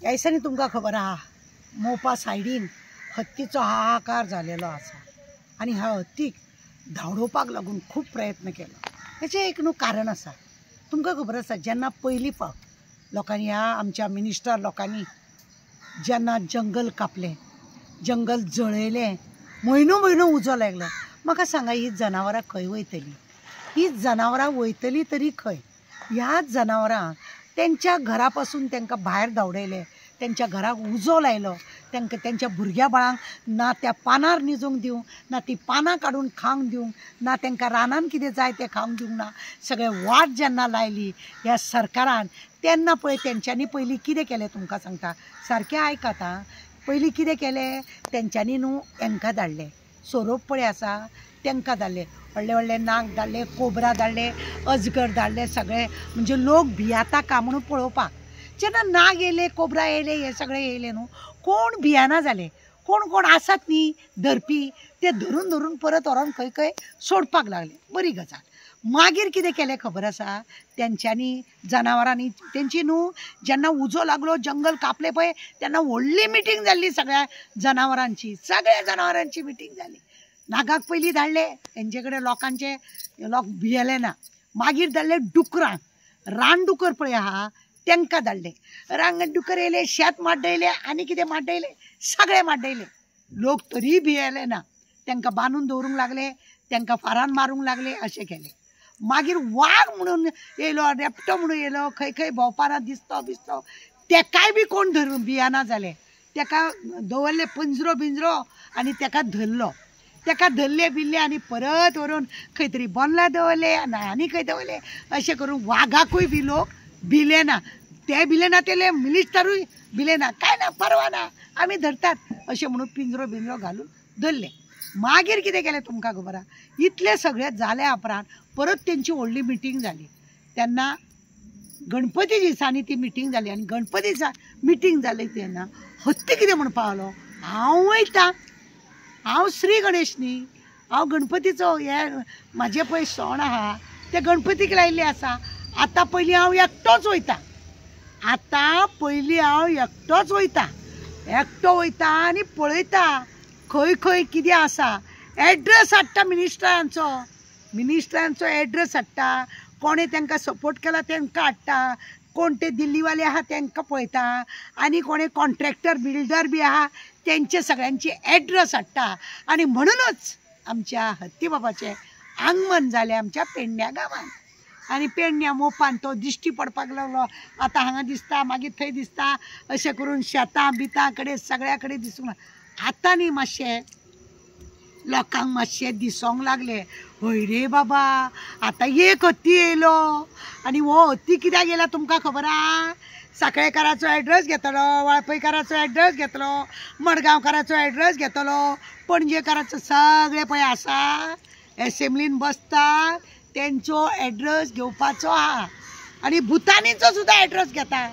ह्या दिसांनी तुमकां खबर आहा मोपा सायडीन हत्तीचो हाहाकार जालेलो आसा आनी ह्या हत्तीक धांवडोवपाक लागून खूब प्रयत्न केलो। हेचें एक न्हू कारण आसा। तुमकां खबर आसा जेन्ना पयलीं फावट लोकांनी ह्या आमच्या मिनिस्टर लोकांनी जेन्ना जंगल कापलें, जंगल जळयलें, म्हयनो उजो लागलो, म्हाका सांगा ही जनावरां खंय वयतलीं? ही जनावरां वयतलीं तरी खंय? ह्या जनावरांक तेंच्या घरा पासून तेंकां भायर धांवडयलें, तेंच्या घराक उजो लायलो, तेंकां तेंच्या भुरग्या बाळांक ना त्या पानार न्हिजूंक दिवंक ना, ती पानां काडून खावंक दिवंक ना, तेंकां रानान कितें जाय तें खावंक दिवंक ना, सगळें वाट जेन्ना लायली ह्या सरकारान तेन्ना पळय तेंच्यांनी पयलीं कितें केलें तुमकां सांगता, सारकें आयकात आं। पयलीं कितें केलें तेंच्यांनी न्हू हेंकां धाडलें, सोरोप पळय आसा तेंकां धाडलें, व्हडले व्हडले नाग धाडले, कोबरा धाडले, अजगर धाडले, सगळे म्हणजे लोक भियाता काय म्हणून पळोवपाक। जेन्ना नाग येयले, कोबरा येयले, हे सगळे येयले न्हू, कोण भियाना जाले, कोण आसात न्ही धरपी ते धरून परत व्हरोन खंय खंय सोडपाक लागले, बरी गजाल। मागीर कितें केलें खबर आसा, तेंच्यांनी जनावरांनी तेंची न्हू जेन्ना उजो लागलो, जंगल कापलें पळय तेन्ना व्हडली मिटींग जाल्ली सगळ्या जनावरांची मिटींग जाली। नागाक पयलीं धाडले, तेंचे कडेन लोकांचे लोक भियेले ना। मागीर धाडले डुकरांक, रानडुकर पळय आहा तेंकां धाडले, रानडुकर येयले, शेत माड्डयले आनी कितें माड्डयले, सगळे माड्डयले, लोक तरी भियेले ना, तेंकां बांदून दवरूंक लागले, तेंकां फारान मारूंक लागले, अशें केलें। मागीर वाघ म्हणून येयलो, रेपटो म्हणून येयलो, खंय खंय भोंवपाना दिसतो, तेकाय बी कोण धरून भियाना जाले, तेका दवरले पिंजरो आनी तेका धरलो, तेका धरले बिल्ले आनी परत व्हरून खंय तरी बोंदला दवरले आनी खंय दवरले, अशें करून वाघाकूय बी लोक भिले ना। ते भिले ना तेले मिनिस्टरूय भिले ना, काय ना परवा ना आमी धरतात अशें म्हणून पिंजरो घालून धरले। मागीर कितें केलें तुमकां खबर आहा, इतलें सगळें जाल्या उपरांत परत तेंची व्हडली मिटींग जाली, तेन्ना गणपती दिसांनी ती मिटींग जाली आनी गणपती दिसा मिटींग जाली तेन्ना हत्ती कितें म्हणपाक लागलो, हांव वयतां, हांव श्री गणेश न्ही, हांव गणपतीचो हे म्हाजे पळय सण आहा ते गणपतीक लायिल्ले आसा, आतां पयलीं हांव एकटोच वयतां, एकटो वयता आनी पळयता खंय खंय कितें आसा, एड्रेस हाडटा मिनिस्टरांचो एड्रेस हाडटा, कोणें तेंकां सपोर्ट केला तेंकां हाडटा, कोण ते दिल्लीवाले आहा तेंकां पळयता आनी कोणें कॉन्ट्रॅक्टर बिल्डर बी आहा तेंचे सगळ्यांचे एड्रेस हाडटा आनी म्हणूनच आमच्या हत्ती बाबाचें आगमन जालें आमच्या पेडण्या गांवांत। आनी पेडण्या मोपान तो दिश्टी पडपाक लागलो, आतां हांगा दिसता मागीर थंय दिसता, अशें करून शेतां बितां कडेन सगळ्या कडेन दिसूंक लागलें। आतां न्ही मातशें लोकांक मातशें दिसोंक लागलें, हय रे बाबा आतां एक हत्ती येयलो आनी हो हत्ती कित्याक येयला तुमकां खबर आहा, साखळेकाराचो एड्रेस घेतलो, वाळपयकाराचो एड्रेस घेतलो, मडगांवकाराचो एड्रेस घेतलो, पणजेकाराचो सगळे पळय आसा एसेंब्लीन बसता तेंचो एड्रेस घेवपाचो आहा आनी भुतानीचो सुद्दां एड्रेस घेता।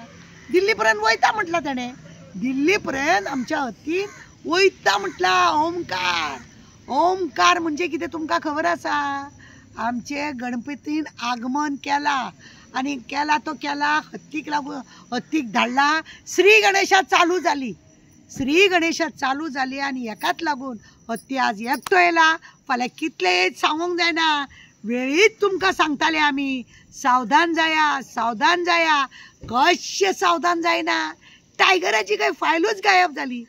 दिल्ली पर्यंत वयता म्हटलां तेणें, दिल्ली पर्यंत आमच्या हत्तीन वयता म्हटला। ओमकार म्हणजे कितें तुमकां खबर आसा, आमचे गणपतीन आगमन केला आनी केला हत्तीक लागून, हत्तीक धाडला, श्री गणेशा चालू जाली आनी हेकाच लागून हत्ती आज एकटो येयला, फाल्यां कितले येत सांगूंक जायना, वेळीच तुमकां सांगताले आमी सावधान जाया, कशें सावधान जायना। टायगराची खंय फायलूच गायब जाली,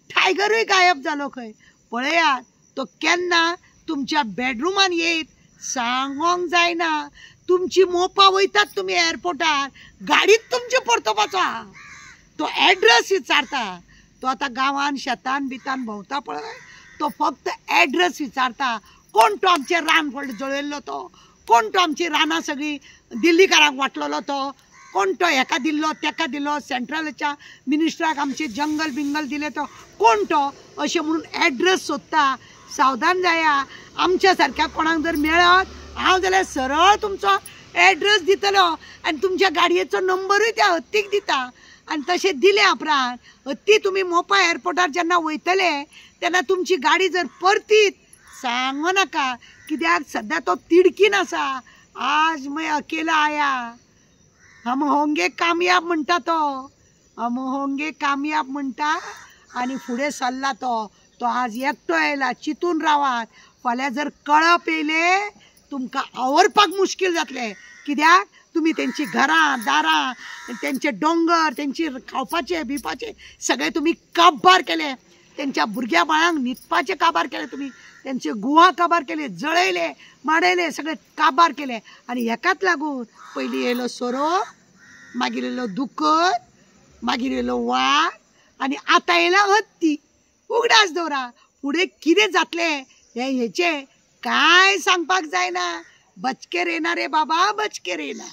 टायगरूय गायब जालो खंय, पळयात तो केन्ना तुमच्या बेडरूमान येत सांगोंक जायना। तुमची मोपा वयतात तुमी एअरपोर्टार, गाडीत तुमची परतोवपाचो आहा, तो एड्रेस विचारता, तो आतां गांवान शेतान बितान भोंवता पळय, तो फक्त एड्रेस विचारता, कोण तो आमचे रान जळयल्लो तो, कोण तो आमची रानां सगळीं दिल्लीकारांक वाटलेलो तो, कोण तो हेका दिल्लो तेका दिल्लो, सेंट्रलच्या मिनिस्टराक आमचे जंगल बिंगल दिले तो कोण तो, अशें म्हणून एड्रेस सोदता। सावधान जाया, आमच्या सारक्या कोणाक जर मेळत हांव जाल्यार सरळ तुमचो एड्रेस दितलो आनी तुमच्या गाडयेचो नंबरूय त्या हत्तीक दिता आनी तशें दिले उपरांत हत्ती तुमी मोपा एअरपोर्टार जेन्ना वयतले तेन्ना तुमची गाडी जर परतीत सांगो नाका, कित्याक सद्या तो तिडकीन आसा। आज मैं अकेला आया हम होंगे कामयाब म्हणटा तो, हम होंगे कामयाब म्हणटा आणि फुडें सल्ला तो आज एकटो येयला चिंतून रावात फाल्यां जर कळप येयले तुमकां आवरपाक मुश्कील जातलें कित्याक तुम्ही त्यांची घरां दारां त्यांचे डोंगर त्यांची खावपाचे बिवपाचे सगळे तुम्ही काबार केले त्यांच्या भुरग्या बाळांक न्हिदपाचे काबार केले तुम्ही त्यांचे गुहा काबार केले जळयले माडयले सगळे काबार केले आणि हेकाच लागून पयलीं येयलो सोरो मागीर येयलो दुकर मागीर येयलो वाघ आणि आतां येयला हत्ती उगडास दवरा फुडें कितें जातलें हेचे काय सांगपाक जायना बचके रेना रे बाबा बचके रेना।